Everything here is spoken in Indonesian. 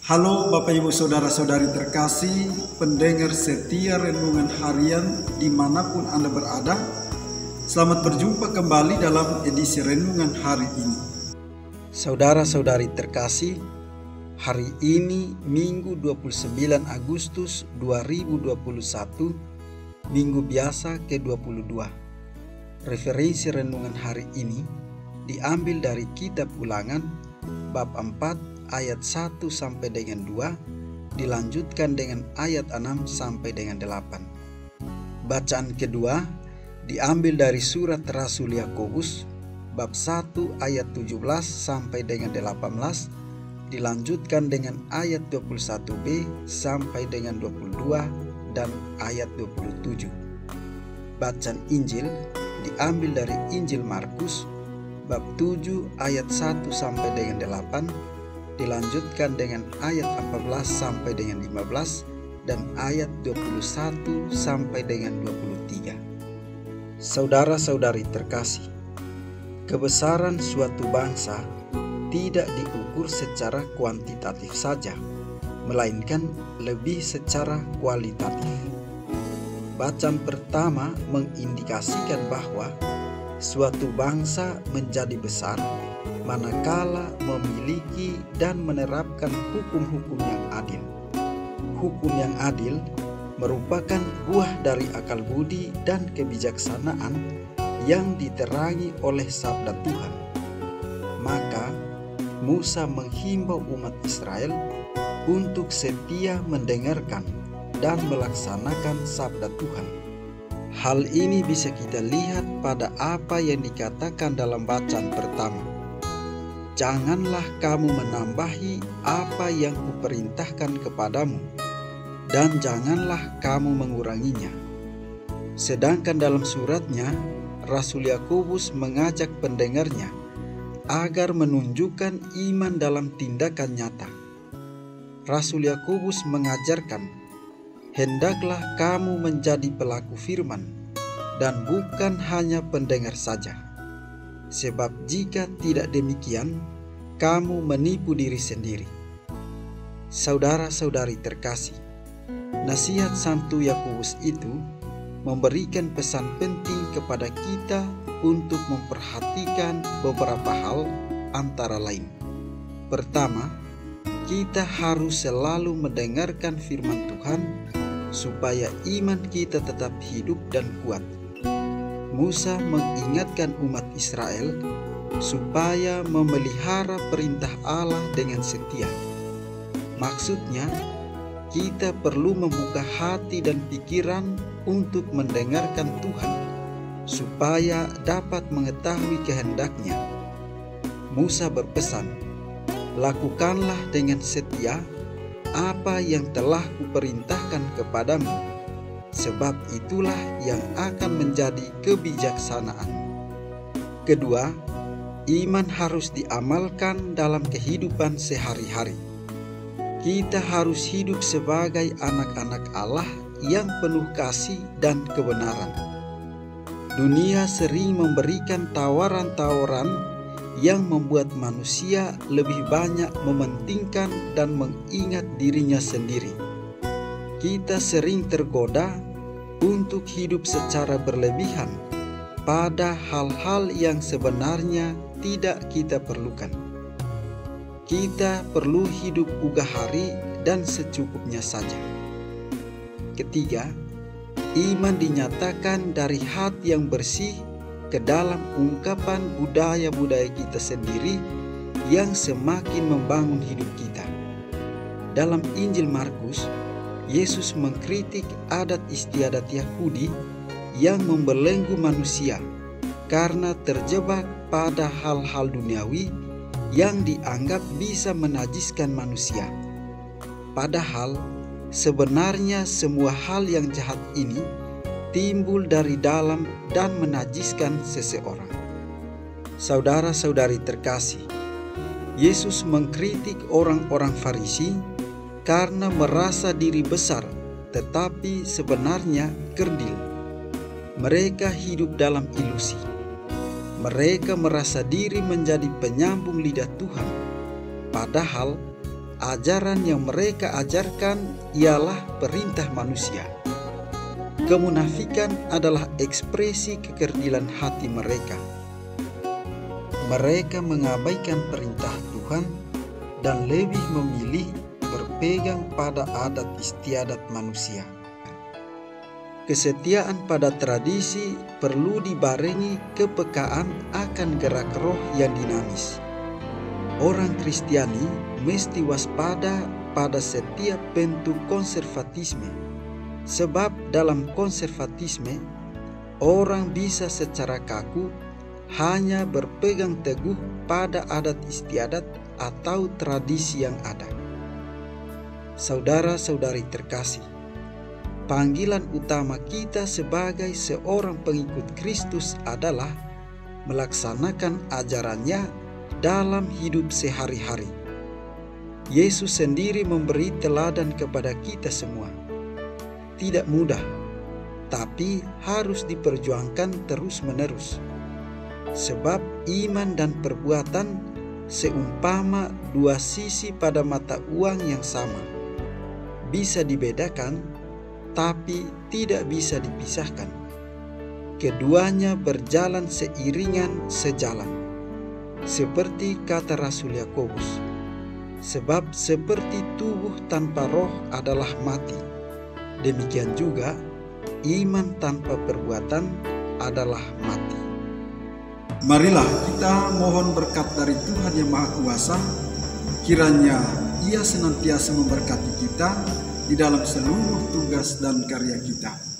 Halo Bapak Ibu Saudara-saudari terkasih, pendengar setia Renungan Harian dimanapun Anda berada. Selamat berjumpa kembali dalam edisi Renungan hari ini. Saudara-saudari terkasih, hari ini Minggu 29 Agustus 2021, Minggu biasa ke-22. Referensi Renungan hari ini diambil dari Kitab Ulangan, bab 4, ayat 1 sampai dengan 2, dilanjutkan dengan ayat 6 sampai dengan 8. Bacaan kedua diambil dari surat Rasul Yakobus, bab 1 ayat 17 sampai dengan 18, dilanjutkan dengan ayat 21b sampai dengan 22 dan ayat 27. Bacaan Injil diambil dari Injil Markus, bab 7 ayat 1 sampai dengan 8, dilanjutkan dengan ayat 14 sampai dengan 15 dan ayat 21 sampai dengan 23. Saudara-saudari terkasih, kebesaran suatu bangsa tidak diukur secara kuantitatif saja, melainkan lebih secara kualitatif. Bacaan pertama mengindikasikan bahwa suatu bangsa menjadi besar manakala memiliki dan menerapkan hukum-hukum yang adil. Hukum yang adil merupakan buah dari akal budi dan kebijaksanaan yang diterangi oleh sabda Tuhan. Maka Musa menghimbau umat Israel untuk setia mendengarkan dan melaksanakan sabda Tuhan. Hal ini bisa kita lihat pada apa yang dikatakan dalam bacaan pertama. Janganlah kamu menambahi apa yang kuperintahkan kepadamu, dan janganlah kamu menguranginya. Sedangkan dalam suratnya, Rasul Yakobus mengajak pendengarnya agar menunjukkan iman dalam tindakan nyata. Rasul Yakobus mengajarkan, hendaklah kamu menjadi pelaku firman, dan bukan hanya pendengar saja. Sebab jika tidak demikian, kamu menipu diri sendiri. Saudara-saudari terkasih, nasihat Santo Yakobus itu memberikan pesan penting kepada kita untuk memperhatikan beberapa hal, antara lain. Pertama, kita harus selalu mendengarkan firman Tuhan supaya iman kita tetap hidup dan kuat. Musa mengingatkan umat Israel supaya memelihara perintah Allah dengan setia. Maksudnya, kita perlu membuka hati dan pikiran untuk mendengarkan Tuhan, supaya dapat mengetahui kehendak-Nya. Musa berpesan, lakukanlah dengan setia apa yang telah kuperintahkan kepadamu, sebab itulah yang akan menjadi kebijaksanaan. Kedua, iman harus diamalkan dalam kehidupan sehari-hari. Kita harus hidup sebagai anak-anak Allah yang penuh kasih dan kebenaran. Dunia sering memberikan tawaran-tawaran yang membuat manusia lebih banyak mementingkan dan mengingat dirinya sendiri. Kita sering tergoda untuk hidup secara berlebihan pada hal-hal yang sebenarnya tidak kita perlukan. Kita perlu hidup ugahari dan secukupnya saja. Ketiga, iman dinyatakan dari hati yang bersih ke dalam ungkapan budaya-budaya kita sendiri yang semakin membangun hidup kita. Dalam Injil Markus, Yesus mengkritik adat istiadat Yahudi yang membelenggu manusia karena terjebak pada hal-hal duniawi yang dianggap bisa menajiskan manusia. Padahal sebenarnya semua hal yang jahat ini timbul dari dalam dan menajiskan seseorang. Saudara-saudari terkasih, Yesus mengkritik orang-orang Farisi karena merasa diri besar, tetapi sebenarnya kerdil. Mereka hidup dalam ilusi. Mereka merasa diri menjadi penyambung lidah Tuhan, padahal ajaran yang mereka ajarkan ialah perintah manusia. Kemunafikan adalah ekspresi kekerdilan hati mereka. Mereka mengabaikan perintah Tuhan dan lebih memilih berpegang pada adat istiadat manusia. Kesetiaan pada tradisi perlu dibarengi kepekaan akan gerak roh yang dinamis. Orang Kristiani mesti waspada pada setiap bentuk konservatisme, sebab dalam konservatisme orang bisa secara kaku hanya berpegang teguh pada adat istiadat atau tradisi yang ada. Saudara-saudari terkasih, panggilan utama kita sebagai seorang pengikut Kristus adalah melaksanakan ajarannya dalam hidup sehari-hari. Yesus sendiri memberi teladan kepada kita semua. Tidak mudah, tapi harus diperjuangkan terus-menerus. Sebab iman dan perbuatan seumpama dua sisi pada mata uang yang sama. Bisa dibedakan, tapi tidak bisa dipisahkan. Keduanya berjalan seiringan sejalan. Seperti kata Rasul Yakobus, sebab seperti tubuh tanpa roh adalah mati, demikian juga iman tanpa perbuatan adalah mati. Marilah kita mohon berkat dari Tuhan Yang Maha Kuasa, kiranya Ia senantiasa memberkati kita di dalam seluruh tugas dan karya kita.